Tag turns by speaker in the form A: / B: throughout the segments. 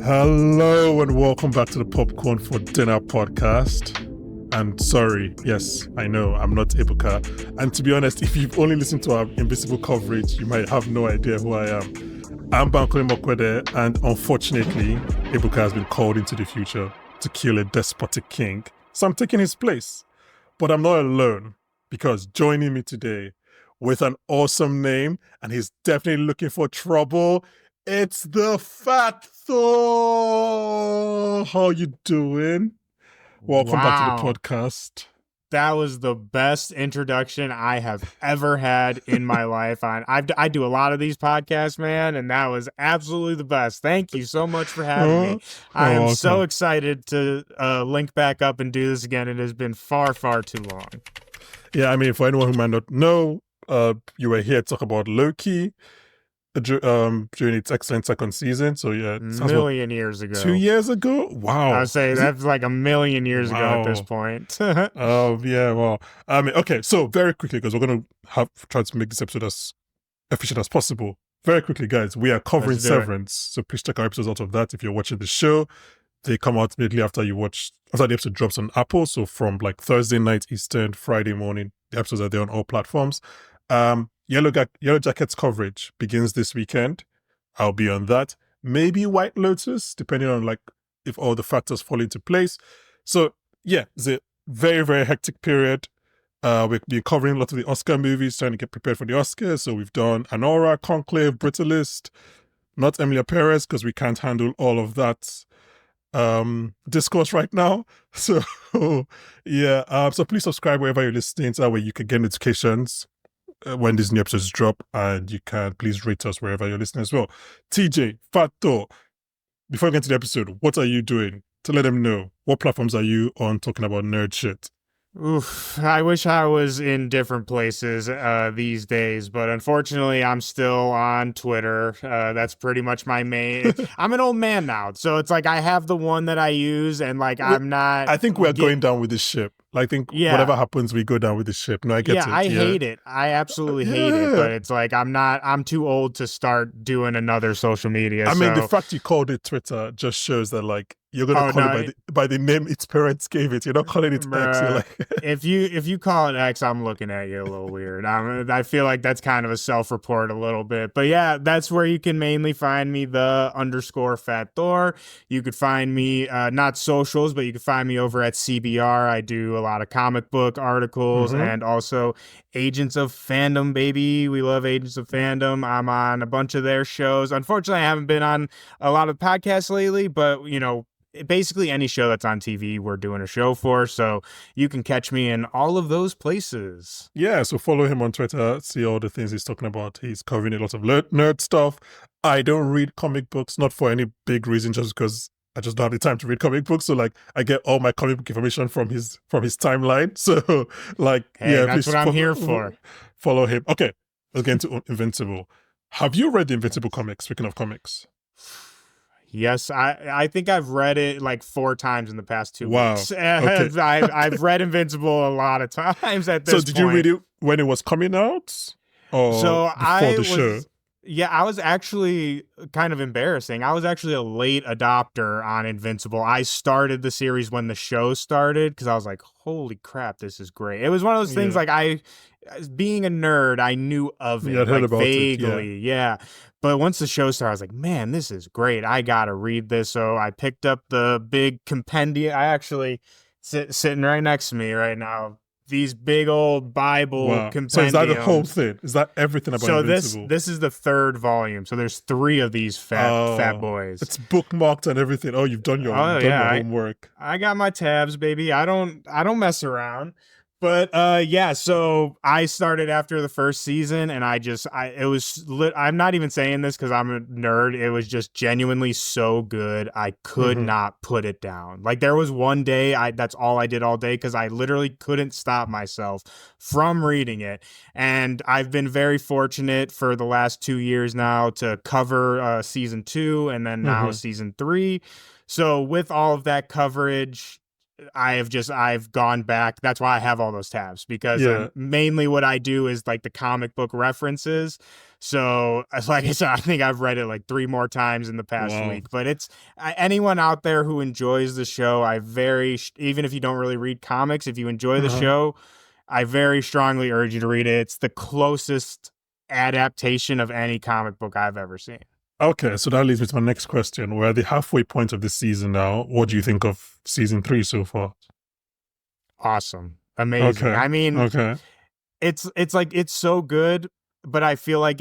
A: Hello and welcome back to the Popcorn for Dinner podcast. And sorry, yes, I know, I'm not Ebuka. And to be honest, if you've only listened to our Invincible coverage, you might have no idea who I am. I'm Bankole Mokwede, and unfortunately, Ebuka has been called into the future to kill a despotic king. So I'm taking his place. But I'm not alone, because joining me today with an awesome name, and he's definitely looking for trouble, it's the Fat Thor. How you doing? Welcome back to the podcast.
B: That was the best introduction I have ever had in my life. I do a lot of these podcasts, man, and that was absolutely the best. Thank you so much for having me. I am so excited to link back up and do this again. It has been far, far too long.
A: Yeah, I mean, for anyone who might not know, you were here to talk about Loki during its excellent second season. So yeah,
B: a million years ago.
A: 2 years ago? Wow.
B: I would say that's like a million years ago at this point.
A: Oh, yeah, well, I mean, okay, so very quickly, because we're going to try to make this episode as efficient as possible. Very quickly, guys, we are covering Severance. So please check our episodes out of that if you're watching the show. They come out immediately after the episode drops on Apple. So from like Thursday night Eastern, Friday morning, the episodes are there on all platforms. Yellow Jackets coverage begins this weekend. I'll be on that. Maybe White Lotus, depending on like if all the factors fall into place. So yeah, it's a very, very hectic period. We've been covering a lot of the Oscar movies, trying to get prepared for the Oscars. So we've done Anora, Conclave, Brutalist, not Emilia Perez, because we can't handle all of that discourse right now. So yeah, so please subscribe wherever you're listening, so that way you can get notifications when these new episodes drop, and you can please rate us wherever you're listening as well. TJ, Fat Thor, before we get into the episode, what are you doing to let them know? What platforms are you on talking about nerd shit?
B: Oof, I wish I was in different places these days, but unfortunately I'm still on Twitter. That's pretty much my main. I'm an old man now, so it's like I have the one that I use, and like I'm not.
A: I think we're going down with the ship. I think whatever happens, we go down with the ship. No, I get it.
B: I hate it. I absolutely hate it, but it's like I'm too old to start doing another social media.
A: I mean, the fact you called it Twitter just shows that like you're gonna call it by the name its parents gave it. You're not calling it X. You're like
B: if you call it X, I'm looking at you a little weird. I feel like that's kind of a self-report a little bit. But yeah, that's where you can mainly find me, the _Fat Thor. You could find me not socials, but you can find me over at CBR. I do a lot of comic book articles and also Agents of Fandom, baby. We love Agents of Fandom. I'm on a bunch of their shows. Unfortunately, I haven't been on a lot of podcasts lately, but you know, basically any show that's on TV, we're doing a show for. So you can catch me in all of those places.
A: Yeah, so follow him on Twitter, see all the things he's talking about. He's covering a lot of nerd stuff. I don't read comic books, not for any big reason, just because I just don't have the time to read comic books. So like I get all my comic book information from his timeline. So like,
B: hey, that's what I'm here for.
A: Follow him. Okay, let's get into Invincible. Have you read the Invincible comics? Speaking of comics.
B: Yes, I think I've read it like 4 times in the past 2 weeks.
A: Okay.
B: I've read Invincible a lot of times at this point.
A: So did you read it when it was coming out? Or before the show?
B: Yeah, I was actually kind of embarrassing. I was actually a late adopter on Invincible. I started the series when the show started because I was like, holy crap, this is great. It was one of those things like being a nerd, I knew of it, like vaguely. Yeah. But once the show started, I was like, man, this is great. I got to read this. So I picked up the big compendium. I actually sitting right next to me right now. These big old Bible compendiums.
A: So is that the whole thing? Is that everything about Invincible?
B: So this is the 3rd volume. So there's 3 of these fat boys.
A: It's bookmarked and everything. Oh, you've done your homework.
B: I got my tabs, baby. I don't mess around. But so I started after the first season, and I'm not even saying this because I'm a nerd. It was just genuinely so good. I could not put it down. Like there was one day that's all I did all day because I literally couldn't stop myself from reading it. And I've been very fortunate for the last 2 years now to cover season 2 and then now season 3. So with all of that coverage, I've gone back. That's why I have all those tabs, because
A: Yeah.
B: mainly what I do is like the comic book references. So like I said, I think I've read it like 3 more times in the past
A: Wow.
B: week. But it's anyone out there who enjoys the show, even if you don't really read comics, if you enjoy the
A: Uh-huh.
B: show, I very strongly urge you to read it. It's the closest adaptation of any comic book I've ever seen.
A: Okay, so that leads me to my next question. We're at the halfway point of this season now. What do you think of season 3 so far?
B: Awesome. Amazing.
A: Okay.
B: I mean,
A: Okay.
B: it's like it's so good, but I feel like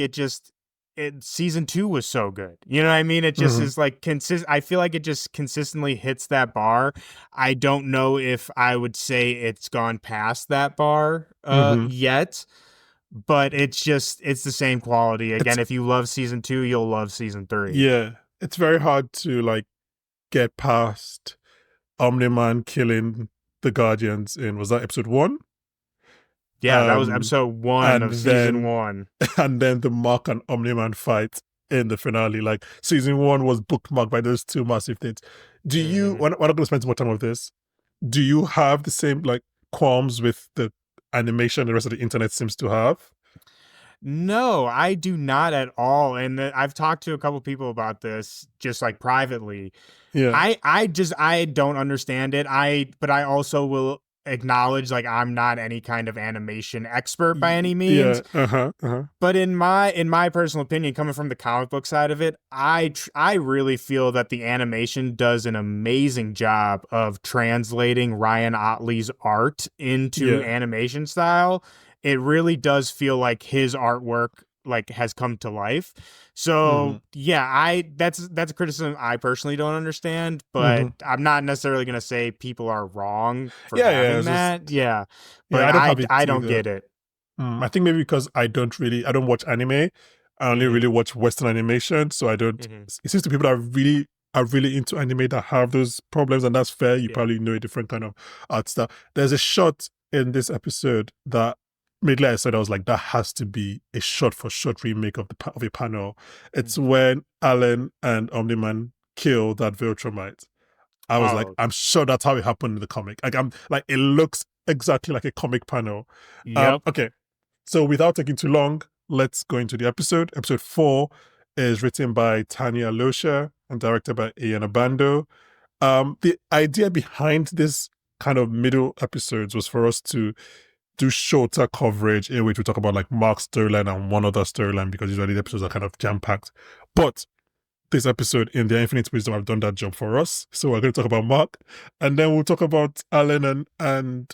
B: season 2 was so good. You know what I mean? It just
A: Mm-hmm.
B: is like I feel like it just consistently hits that bar. I don't know if I would say it's gone past that bar
A: Mm-hmm.
B: yet, but it's the same quality.
A: It's
B: Again, if you love season 2, you'll love season 3.
A: yeah. It's very hard to like get past Omni-Man killing the Guardians in, was that episode 1?
B: Yeah, that was
A: Um
B: episode 1
A: and
B: of season
A: then
B: 1.
A: and then the Mark and Omni-Man fight in the finale. Like season 1 was bookmarked by those two massive things. Do you?
B: Mhm.
A: We're not going to spend too much time with this. Do you have the same like qualms with the animation the rest of the internet seems to have?
B: No, I do not at all. And I've talked to a couple people about this just like privately.
A: Yeah.
B: I don't understand it. But I also will acknowledge like I'm not any kind of animation expert by any means.
A: Yeah. Uh-huh. Uh-huh.
B: But in my personal opinion, coming from the comic book side of it, I really feel that the animation does an amazing job of translating Ryan Otley's art into
A: Yeah.
B: animation style. It really does feel like his artwork like has come to life.
A: Mm-hmm.
B: So yeah, I that's a criticism I personally don't understand, but
A: Mm-hmm.
B: I'm not necessarily gonna say people are wrong for
A: Yeah, yeah.
B: having
A: It's
B: that.
A: just
B: Yeah,
A: yeah,
B: but
A: I don't have it
B: I don't
A: either.
B: get it.
A: I think maybe because I don't watch anime. I only
B: Hmm.
A: really watch Western animation, so I don't.
B: Hmm.
A: It seems to people that are really into anime that have those problems, and that's fair. You
B: Yeah.
A: probably know a different kind of art style. There's a shot in this episode that immediately I said I was like, that has to be a shot for shot remake of of a panel. It's when Allen and Omni-Man kill that Viltrumite. I was like,
B: Oh,
A: I'm sure that's how it happened in the comic. Like I'm like, it looks exactly like a comic panel.
B: yep.
A: Okay, so without taking too long, let's go into the episode. Episode 4 is written by Tanya Losher and directed by Ian Abando. The idea behind this kind of middle episodes was for us to do shorter coverage in which we talk about like Mark's storyline and one other storyline because usually the episodes are kind of jam-packed. But this episode in the Infinite Wisdom have done that job for us. So we're going to talk about Mark and then we'll talk about Alan and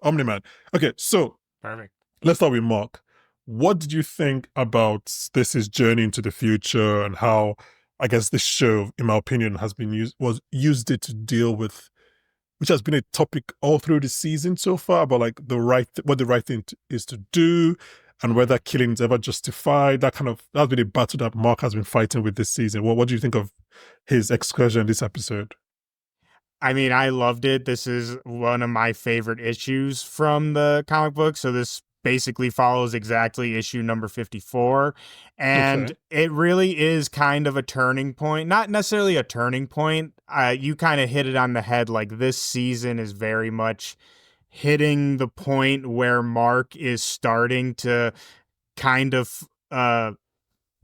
A: Omni-Man. Okay, so
B: Perfect.
A: let's start with Mark. What did you think about his journey into the future and how I guess this show, in my opinion, has been used it to deal with, which has been a topic all through the season so far, about like what the right thing is to do and whether killing is ever justified. That's been a battle that Mark has been fighting with this season. What do you think of his excursion this episode?
B: I mean, I loved it. This is one of my favorite issues from the comic book. So this basically follows exactly issue number 54. And
A: Okay.
B: it really is kind of a turning point. Not necessarily a turning point. You kind of hit it on the head. Like this season is very much hitting the point where Mark is starting to kind of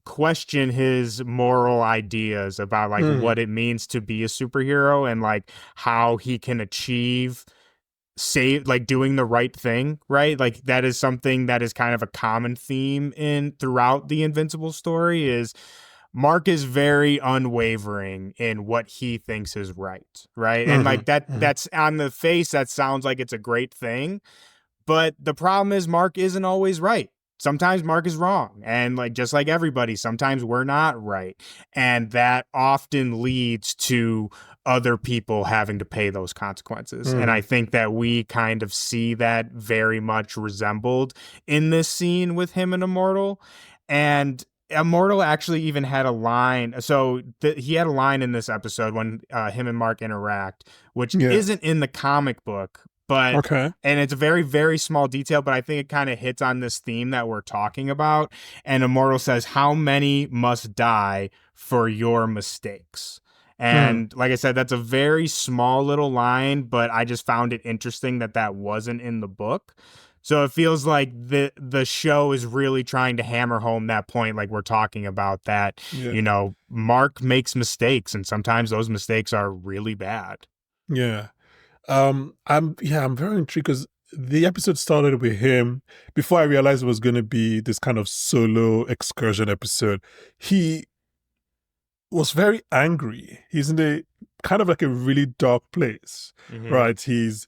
B: question his moral ideas about like
A: Mm,
B: what it means to be a superhero and like how he can achieve like doing the right thing, right? Like that is something that is kind of a common theme in throughout the Invincible story is Mark is very unwavering in what he thinks is right, right? And
A: mm-hmm,
B: like
A: mm-hmm,
B: that's on the face that sounds like it's a great thing, but the problem is Mark isn't always right. Sometimes Mark is wrong. And like just like everybody, sometimes we're not right. And that often leads to other people having to pay those consequences. And I
A: mm-hmm.
B: think that we kind of see that very much resembled in this scene with him and Immortal. And Immortal actually even had a line. So he had a line in this episode when him and Mark interact, which
A: Yeah.
B: isn't in the comic book, but
A: Okay.
B: and it's a very, very small detail, but I think it kind of hits on this theme that we're talking about. And Immortal says, "How many must die for your mistakes?"
A: Hmm.
B: And like I said, that's a very small little line, but I just found it interesting that that wasn't in the book. So it feels like the show is really trying to hammer home that point, like we're talking about, that,
A: Yeah.
B: you know, Mark makes mistakes, and sometimes those mistakes are really bad.
A: Yeah. I'm very intrigued because the episode started with him. Before I realized it was going to be this kind of solo excursion episode, he was very angry. He's in a kind of like a really dark place,
B: Mm-hmm.
A: right? He's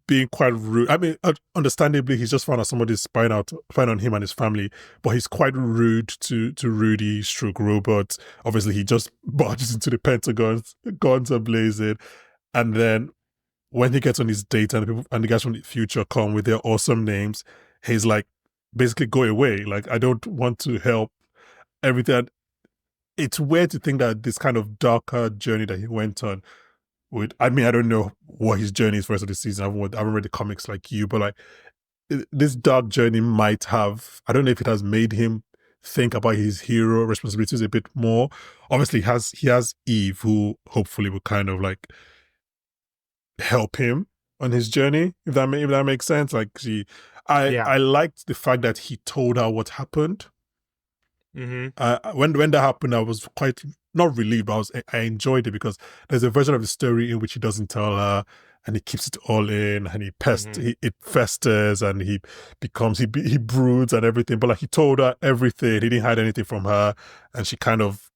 A: being quite rude. I mean, understandably, he's just found out somebody's spying on him and his family, but he's quite rude to Rudy, stroke robot. Obviously, he just barges into the Pentagon, guns are blazing, and then when he gets on his date and the guys from the future come with their awesome names, he's like, basically go away. Like, I don't want to help everything. It's weird to think that this kind of darker journey that he went on with, I mean, I don't know what his journey is for the rest of the season. I haven't read the comics like you, but like this dark journey might have, I don't know if it has made him think about his hero responsibilities a bit more. Obviously, he has Eve, who hopefully will kind of like help him on his journey, if that makes sense. Like
B: Yeah.
A: I liked the fact that he told her what happened.
B: Mm-hmm.
A: When that happened, I was quite not relieved, but I enjoyed it because there's a version of the story in which he doesn't tell her and he keeps it all in, and
B: Mm-hmm.
A: it festers, and he broods and everything. But like, he told her everything, he didn't hide anything from her, and she kind of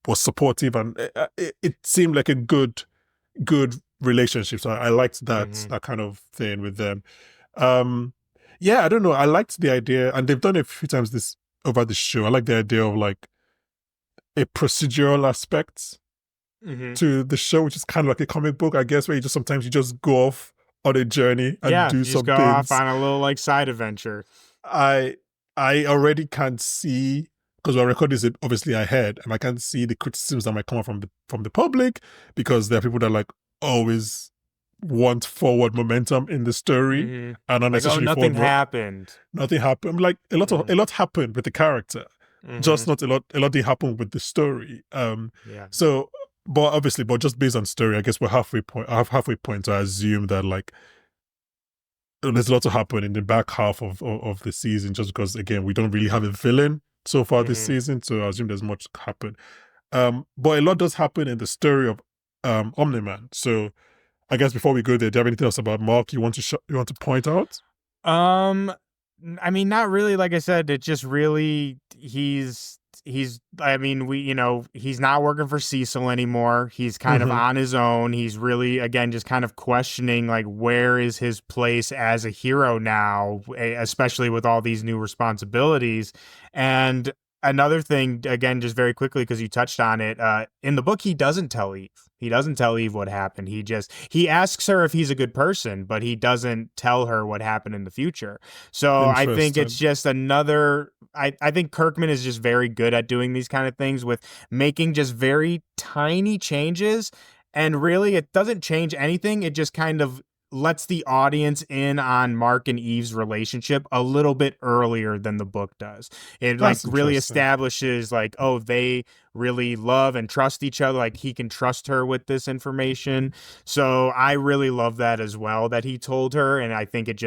A: was supportive, and it seemed like a good relationship. So I liked
B: Mm-hmm.
A: that kind of thing with them. Um, yeah, I don't know. I liked the idea, and they've done it a few times this over the show. I like the idea of like a procedural aspect
B: Mm-hmm.
A: to the show, which is kind of like a comic book, I guess, where sometimes you just go off on a journey and
B: Yeah,
A: do
B: you just
A: some
B: go off
A: things.
B: on a little like side adventure.
A: I I already can see, because we're recording this obviously ahead, and I can see the criticisms that might come out from the public, because there are people that like always want forward momentum in the story
B: Mm-hmm.
A: and not
B: Like, oh,
A: necessarily
B: nothing
A: forward.
B: happened.
A: Nothing happened. Like
B: Mm-hmm.
A: a lot happened with the character,
B: Mm-hmm.
A: just not a lot did happen with the story.
B: Yeah.
A: So, but obviously, but just based on story, I guess we're halfway point to assume that like there's a lot to happen in the back half of the season, just because again we don't really have a villain so far this
B: Mm-hmm.
A: season, so I assume there's much to happen. But a lot does happen in the story of Omni-Man. So I guess before we go there, do you have anything else about Mark you want to you want to point out?
B: Um, I mean, not really. Like I said, it just really he's. I mean, we, you know, he's not working for Cecil anymore. He's kind of
A: Mm-hmm.
B: on his own. He's really, again, just kind of questioning like where is his place as a hero now, especially with all these new responsibilities. And another thing, again, just very quickly, because you touched on it, in the book, he doesn't tell Eve. He doesn't tell Eve what happened. He asks her if he's a good person, but he doesn't tell her what happened in the future. So I think it's
A: Interesting.
B: just another. I think Kirkman is just very good at doing these kind of things with making just very tiny changes. And really, it doesn't change anything. It just kind of lets the audience in on Mark and Eve's relationship a little bit earlier than the book does. It like
A: That's
B: really
A: interesting.
B: establishes like, oh, they really love and trust each other. Like he can trust her with this information. So I really love that as well, that he told her. And I think it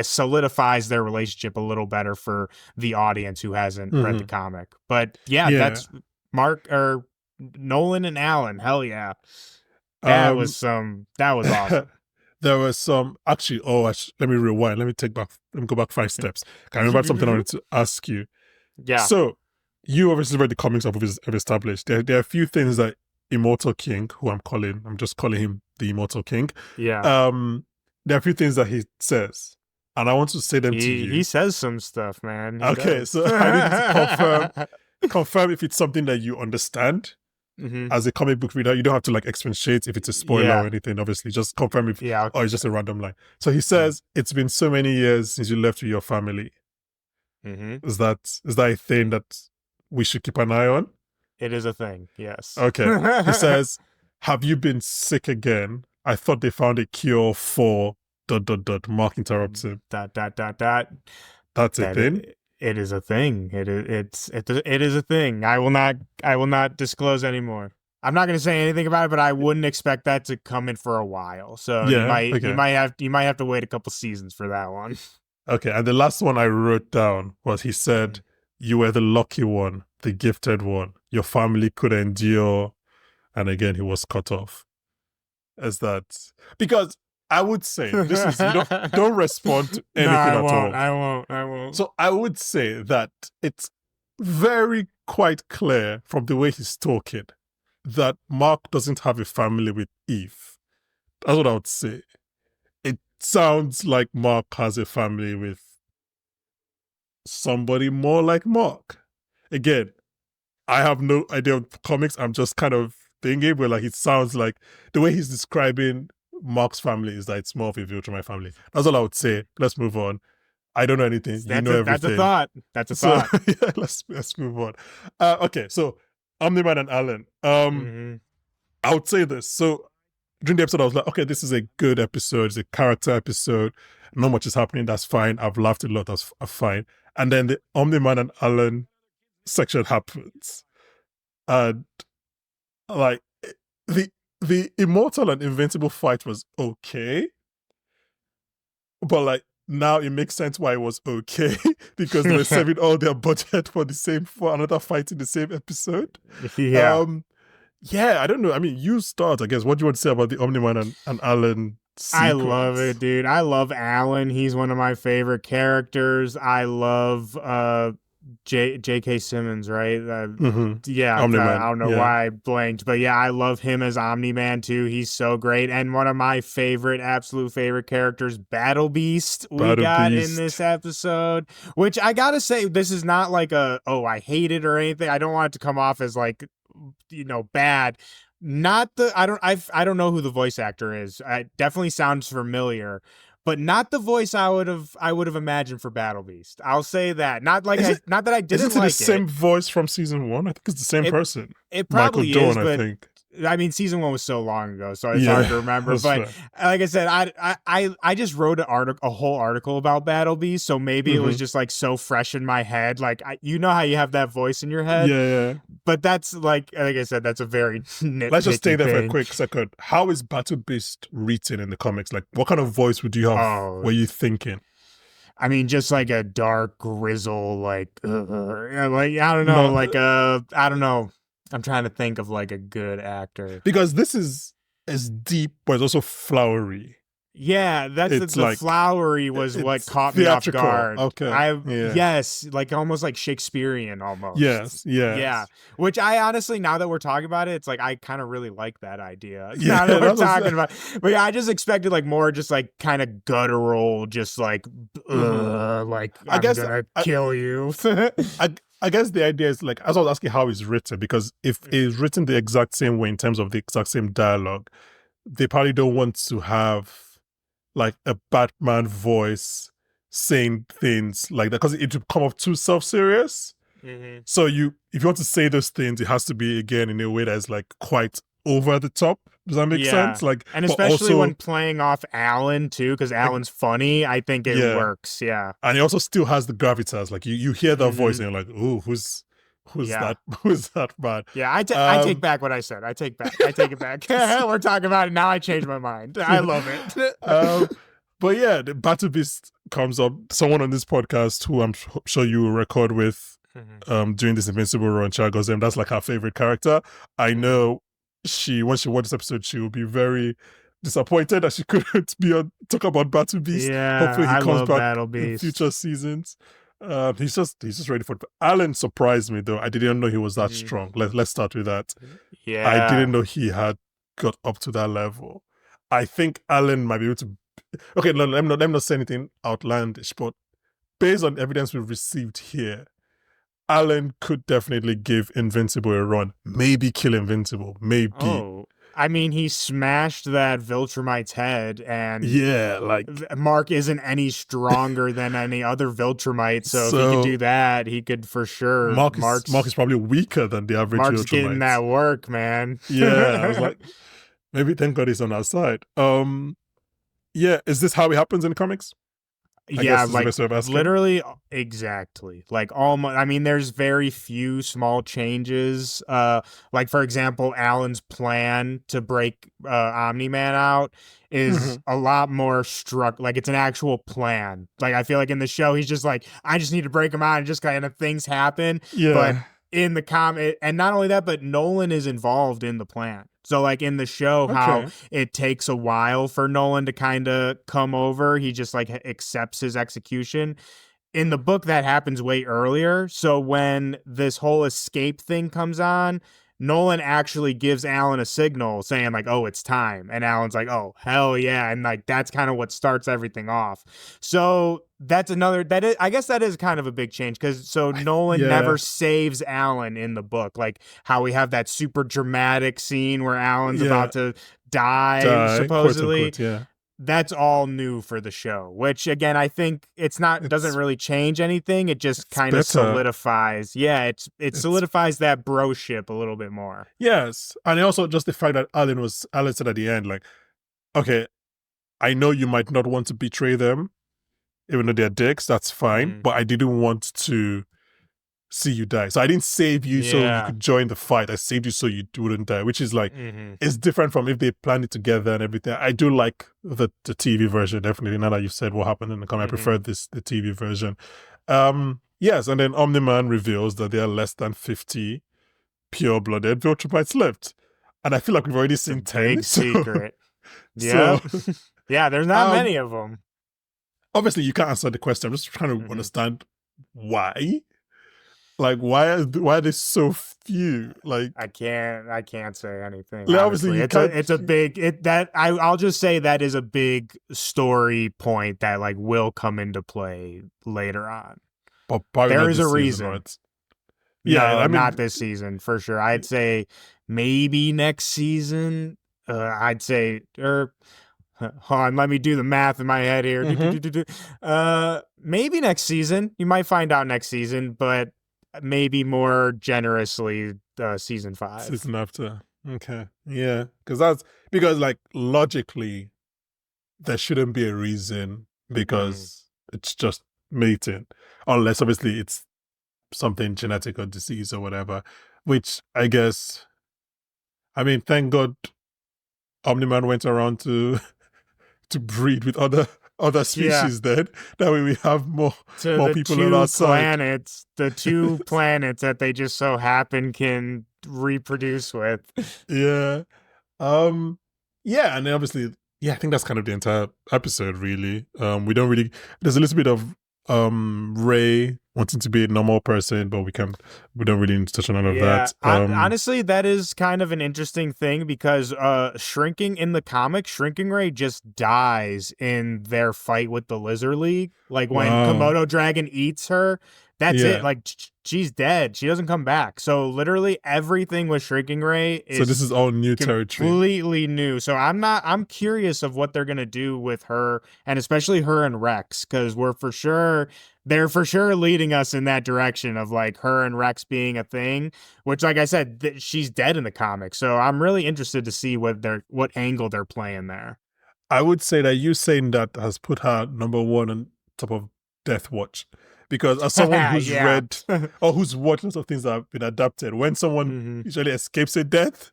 B: solidifies their relationship a little better for the audience who hasn't read the
A: Mm-hmm.
B: comic. But yeah,
A: Yeah.
B: that's Mark or Nolan and Allen. Hell yeah.
A: Um,
B: That was awesome.
A: there was some actually. Oh, let me rewind. Let me go back 5 steps. I remember something I wanted to ask you.
B: Yeah.
A: So, you obviously read the comics I've established. There are a few things that Immortal King, who I'm just calling him the Immortal King.
B: Yeah.
A: Um, there are a few things that he says, and I want to say them to
B: He
A: you.
B: says some stuff, man. He
A: Okay,
B: does.
A: so I need you to confirm if it's something that you understand
B: Hmm.
A: as a comic book reader. You don't have to like expatiate if it's a spoiler or
B: Yeah.
A: anything. Obviously, just confirm if,
B: Yeah.
A: or it's just a random line. So he
B: Mm.
A: says, "It's been so many years since you left with your family."
B: Mm-hmm.
A: Is that a thing that we should keep an eye on?
B: It is a thing. Yes.
A: Okay. He says, "Have you been sick again? I thought they found a cure for dot dot dot." Mark interrupts him.
B: Dot.
A: That's a
B: That
A: thing.
B: it is a thing. It is a thing. I will not disclose anymore. I'm not going to say anything about it, but I wouldn't expect that to come in for a while. So
A: Yeah,
B: you might have to wait a couple seasons for that one.
A: Okay, and the last one I wrote down was he said, "You were the lucky one, the gifted one. Your family could endure," and again he was cut off. As that because I would say this is don't respond to anything at all.
B: I won't.
A: So I would say that it's very quite clear from the way he's talking that Mark doesn't have a family with Eve. That's what I would say. It sounds like Mark has a family with somebody more like Mark. Again, I have no idea of comics. I'm just kind of thinking, but like it sounds like the way he's describing Mark's family is that it's more of a Viltrumite family. That's all I would say. Let's move on. I don't know anything. You know everything.
B: That's a thought. That's a thought.
A: Yeah, let's move on. Okay, so Omni-Man and Allen. I would say this. So during the episode, I was like, okay, this is a good episode. It's a character episode. Not much is happening. That's fine. I've laughed a lot. That's fine. And then the Omni-Man and Allen section happens. And like the Immortal and Invincible fight was okay. But like now it makes sense why it was okay. Because they were saving all their budget for another fight in the same episode.
B: Yeah.
A: Yeah, I don't know. I mean, you start, I guess. What do you want to say about the Omni-Man and Allen sequence?
B: I love it, dude. I love Allen. He's one of my favorite characters. I love J.K. Simmons, right? Yeah,
A: Omni-Man.
B: I don't know why I blanked, but yeah, I love him as Omni-Man too. He's so great. And one of my absolute favorite characters, Battle Beast, we got in this episode, which I gotta say, this is not like I hate it or anything. I don't want it to come off as like, bad. I don't know who the voice actor is. It definitely sounds familiar, but not the voice I would have imagined for Battle Beast. I'll say that. Not that I didn't
A: like it. Isn't it the same voice from season 1? I think it's the same person.
B: It probably
A: Michael
B: is,
A: Dorn,
B: but
A: I think.
B: I mean, season 1 was so long ago, so it's hard to remember. But like I said, I just wrote a whole article about Battle Beast, so maybe it was just like so fresh in my head. Like you know how you have that voice in your head,
A: yeah.
B: But that's like I said, that's a very
A: Let's just stay there for a quick second. How is Battle Beast written in the comics? Like, what kind of voice would you have? Were you thinking?
B: I mean, just like a dark grizzle, like I don't know, I don't know. I'm trying to think of like a good actor.
A: Because this is deep, but it's also flowery.
B: Yeah, that's the flowery was what caught me off guard.
A: Okay.
B: Yes, like almost like Shakespearean almost.
A: Yes.
B: Yeah. Which I honestly, now that we're talking about it, it's like I kind of really like that idea. Yeah, now that we're talking about it. But yeah, I just expected like more just like kind of guttural, just like like I'm gonna kill you.
A: I guess the idea is like, as I was asking how it's written, because if it's written the exact same way in terms of the exact same dialogue, they probably don't want to have like a Batman voice saying things like that because it would come off too self-serious. So if you want to say those things, it has to be again in a way that's like quite over the top. Does that make sense? Like,
B: and especially when playing off Allen too, because Allen's funny. I think it works. Yeah,
A: and he also still has the gravitas. Like you hear that voice and you're like, ooh, who's that? Who's that man?
B: Yeah, I take back what I said. I take it back. We're talking about it now. I changed my mind. I love it.
A: But yeah, the Battle Beast comes up. Someone on this podcast who I'm sure you will record with during this Invincible run, goes, that's like her favorite character. I know when she watched this episode, she will be very disappointed that she couldn't talk about Battle Beast.
B: Yeah,
A: hopefully he comes back
B: Battle Beast
A: in future seasons. He's just ready for it. Allen surprised me though. I didn't know he was that strong. Let's start with that.
B: Yeah,
A: I didn't know he had got up to that level. I think Allen might be able to. Okay, let me not say anything outlandish, but based on evidence we've received here, Allen could definitely give Invincible a run. Maybe kill Invincible. Maybe.
B: Oh, I mean, he smashed that Viltrumite's head, and Mark isn't any stronger than any other Viltrumite. So if he could do that, he could for sure.
A: Mark is probably weaker than the average
B: Mark's
A: Viltrumite.
B: getting that work, man.
A: Yeah, I was like, maybe thank God he's on our side. Yeah, is this how it happens in the comics? I
B: Yeah,
A: guess is the
B: like
A: best way of asking.
B: literally exactly. Like almost I mean there's very few small changes. Like for example, Alan's plan to break Omni-Man out is
A: Mhm.
B: a lot more like it's an actual plan. Like I feel like in the show he's just like I just need to break him out and just kind of things happen, but
A: Yeah.
B: in the comic, and not only that, but Nolan is involved in the plan. So like in the show, how
A: Okay.
B: it takes a while for Nolan to kind of come over. He just like accepts his execution. In the book, that happens way earlier. So when this whole escape thing comes on, Nolan actually gives Alan a signal saying like, "Oh, it's time," and Alan's like, "Oh, hell yeah!" And like that's kind of what starts everything off. So that's another that is, I guess that is kind of a big change because so Nolan
A: Yeah.
B: never saves Alan in the book, like how we have that super dramatic scene where Alan's
A: Yeah.
B: about to die
A: Die, quote
B: supposedly.
A: unquote. Yeah.
B: That's all new for the show, which again I think it's not doesn't
A: It's
B: really change anything. It just
A: it's
B: kind of
A: better.
B: solidifies. Yeah, it
A: It's
B: solidifies that broship a little bit more.
A: yes. And also just the fact that Alan said at the end, like, okay, I know you might not want to betray them, even though they're dicks, that's fine.
B: Mm-hmm.
A: But I didn't want to see you die. So I didn't save you so you
B: Yeah.
A: could join the fight. I saved you so you wouldn't die, which is like
B: Mm-hmm.
A: it's different from if they planned it together and everything. I do like the TV version, definitely. Now that you've said what happened in the comic, I
B: Mm-hmm.
A: prefer the TV version. Yes, and then Omni-Man reveals that there are less than 50 pure-blooded Viltrumites left. And I feel like we've already
B: It's a
A: seen 10.
B: big secret.
A: So
B: Yep. Yeah, there's not
A: um
B: many of them.
A: obviously you can't answer the question. I'm just trying to
B: Mm-hmm.
A: understand why. Like why are there so few?
B: I can't say anything
A: Like, obviously
B: honestly.
A: you
B: It's a
A: can't.
B: it's a big it that I'll just say that is a big story point that like will come into play later on.
A: But probably
B: There
A: not
B: is
A: this
B: a
A: season,
B: reason.
A: right? Yeah,
B: No,
A: I
B: not
A: mean,
B: this season for sure. I'd say maybe next season. I'd say, or hold on, let me do the math in my head here.
A: mhm,
B: Maybe next season. You might find out next season, but maybe more generously, season 5.
A: season after. Okay, yeah, because like logically there shouldn't be a reason
B: Mm.
A: because it's just mating, unless obviously it's something genetic or disease or whatever. Which I guess, I mean, thank God Omni-Man went around to to breed with other
B: Yeah,
A: species. Then that way we have
B: to
A: more
B: the
A: people on our side.
B: two planets that they just so happen can reproduce with.
A: Yeah. Um, yeah, and then obviously, yeah, I think that's kind of the entire episode, really. We don't really. There's a little bit of Ray wanting to be a normal person, but we don't really need to touch on all of
B: Yeah,
A: that.
B: honestly, that is kind of an interesting thing because shrinking in the comic, Shrinking Ray just dies in their fight with the Lizard League. Like when
A: Wow.
B: Komodo Dragon eats her, that's it.
A: Yeah.
B: Like she's dead. She doesn't come back. So literally everything with Shrinking Ray
A: So this
B: is
A: is all new territory.
B: completely new. So I'm curious of what they're gonna do with her and especially her and Rex, because they're for sure leading us in that direction of like her and Rex being a thing, which like I said, she's dead in the comics. So I'm really interested to see what angle they're playing there.
A: I would say that you saying that has put her number one on top of Death Watch. Because as someone who's
B: Yeah.
A: read or who's watched lots of things that have been adapted, when someone
B: Hmm.
A: usually escapes a death,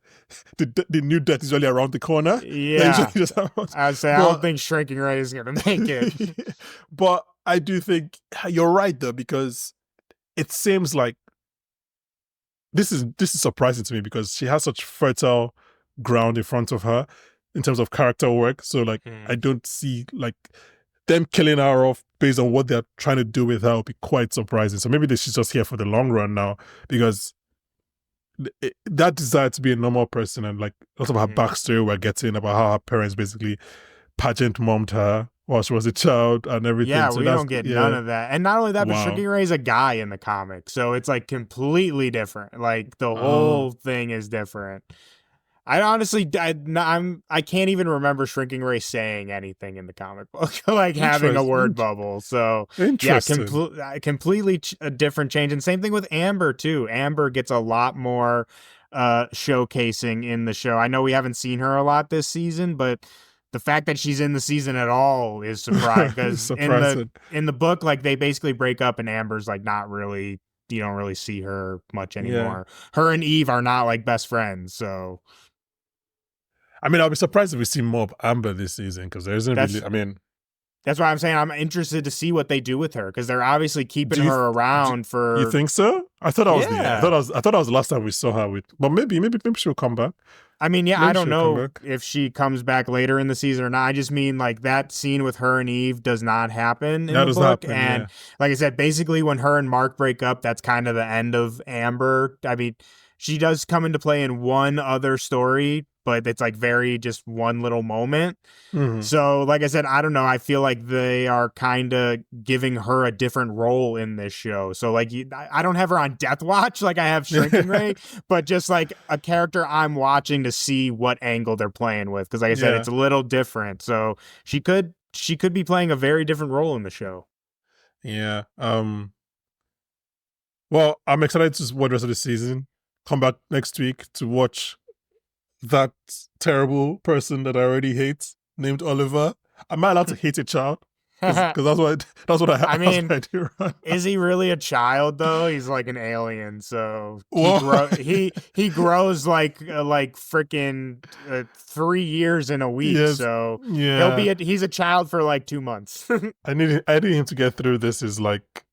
A: the new death is usually around the corner. They usually
B: Yeah.
A: just around.
B: I would say I don't
A: But
B: think Shrinking Ray is gonna make it.
A: but I do think you're right though, because it seems like this is surprising to me because she has such fertile ground in front of her in terms of character work. So like I
B: Hmm.
A: don't see like them killing her off based on what they're trying to do with her would be quite surprising. So maybe she's just here for the long run now because that desire to be a normal person and like a lot of her
B: Hmm.
A: backstory we're getting about how her parents basically pageant mommed her while she was a child and everything.
B: Yeah,
A: So
B: we
A: that's
B: don't get none
A: yeah,
B: of that. And not only that, but
A: wow.
B: Shrinking Ray's a guy in the comic. So it's like completely different. Like the
A: Oh,
B: whole thing is different. I honestly, I can't even remember Shrinking Ray saying anything in the comic book, like having a word
A: interesting.
B: bubble. So yeah,
A: Interesting.
B: completely a different change. And same thing with Amber too. Amber gets a lot more showcasing in the show. I know we haven't seen her a lot this season, but the fact that she's in the season at all is surprising, because in the book, like, they basically break up and Amber's like not really, you don't really see her much anymore. Her and Eve are not like best friends, so
A: I mean, I'll be surprised if we see more of Amber this season, because there isn't really, I mean,
B: that's why I'm saying I'm interested to see what they do with her, because they're obviously keeping her around for.
A: You think so? I thought I thought that was the last time we saw her with. But maybe she'll come back.
B: I mean, yeah, I don't know if she comes back later in the season or not. I just mean, like, that scene with her and Eve does not happen in the book. And like I said, basically when her and Mark break up, that's kind of the end of Amber. I mean, she does come into play in one other story, but it's like very just one little moment. Mm-hmm. So like I said, I don't know. I feel like they are kind of giving her a different role in this show. So like, I don't have her on Death Watch like I have Shrinking Ray, but just like a character I'm watching to see what angle they're playing with. Cause like I said, it's a little different. So she could be playing a very different role in the show.
A: Yeah. Well, I'm excited to watch the rest of the season. Come back next week to watch that terrible person that I already hate named Oliver. Am I allowed to hate a child? Because that's what I mean. What I do, right?
B: Is he really a child though? He's like an alien, so he grows like freaking 3 years in a week. Yes. So he's a child for like 2 months.
A: I need him to get through this like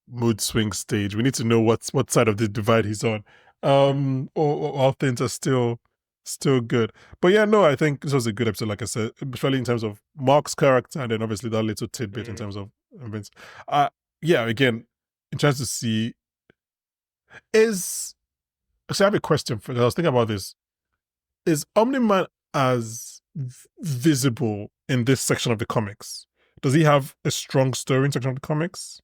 A: mood swing stage. We need to know what side of the divide he's on. All things are still good. But yeah, no, I think this was a good episode, like I said, especially in terms of Mark's character, and then obviously that little tidbit in terms of Vince. Yeah, again, in terms to see I have a question for you. I was thinking about this. Is Omni-Man as visible in this section of the comics? Does he have a strong story in section of the comics?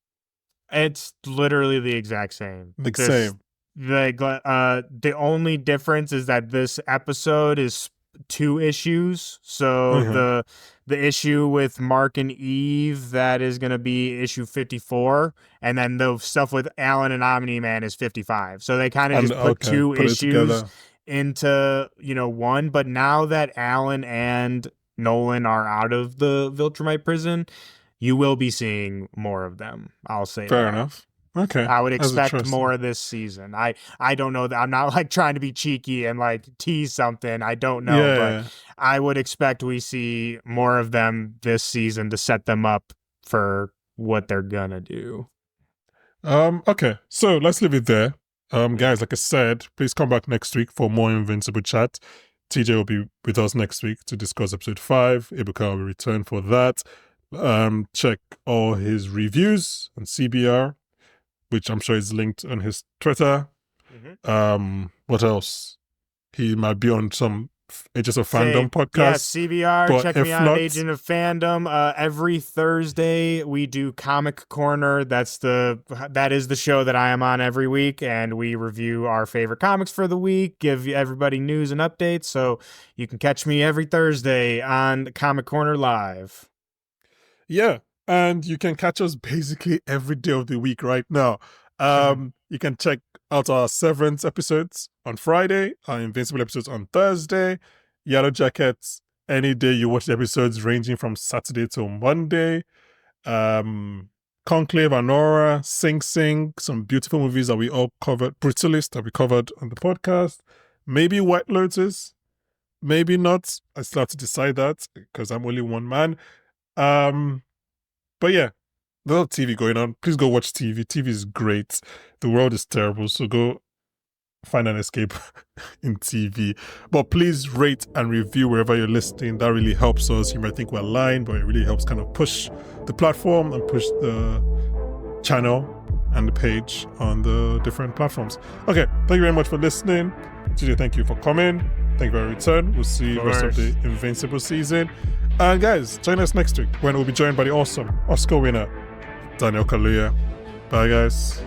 B: It's literally the exact same.
A: Same.
B: The only difference is that this episode is 2 issues. So the issue with Mark and Eve, that is going to be issue 54, and then the stuff with Allen and Omni-Man is 55. So they kind of just put 2 issues into one. But now that Allen and Nolan are out of the Viltrumite prison, you will be seeing more of them. I'll say
A: fair enough. Okay.
B: I would expect more this season. I don't know that I'm not like trying to be cheeky and like tease something. I don't know, but I would expect we see more of them this season to set them up for what they're gonna do.
A: Okay. So let's leave it there. Guys, like I said, please come back next week for more Invincible chat. TJ will be with us next week to discuss episode 5. Ibuka will return for that. Check all his reviews on CBR, which I'm sure is linked on his Twitter. What else? He might be on some Agents of Fandom podcast.
B: Yeah, CBR. Check me out on Agent of Fandom. Every Thursday we do Comic Corner. That is the show that I am on every week, and we review our favorite comics for the week, give everybody news and updates. So you can catch me every Thursday on Comic Corner Live.
A: Yeah. And you can catch us basically every day of the week right now. You can check out our Severance episodes on Friday, our Invincible episodes on Thursday, Yellow Jackets any day you watch the episodes ranging from Saturday till Monday. Conclave, Anora, Sing Sing, some beautiful movies that we all covered, Brutalist that we covered on the podcast. Maybe White Lotus, maybe not. I still have to decide that because I'm only one man. But yeah, there's a lot of TV going on. Please go watch TV. TV is great. The world is terrible, so go find an escape in TV. But please rate and review wherever you're listening. That really helps us. You might think we're lying, but it really helps kind of push the platform and push the channel and the page on the different platforms. Okay, thank you very much for listening. TJ, thank you for coming. Thank you for your return. We'll see you the rest of the Invincible season. And guys, join us next week when we'll be joined by the awesome Oscar winner, Daniel Kaluuya. Bye, guys.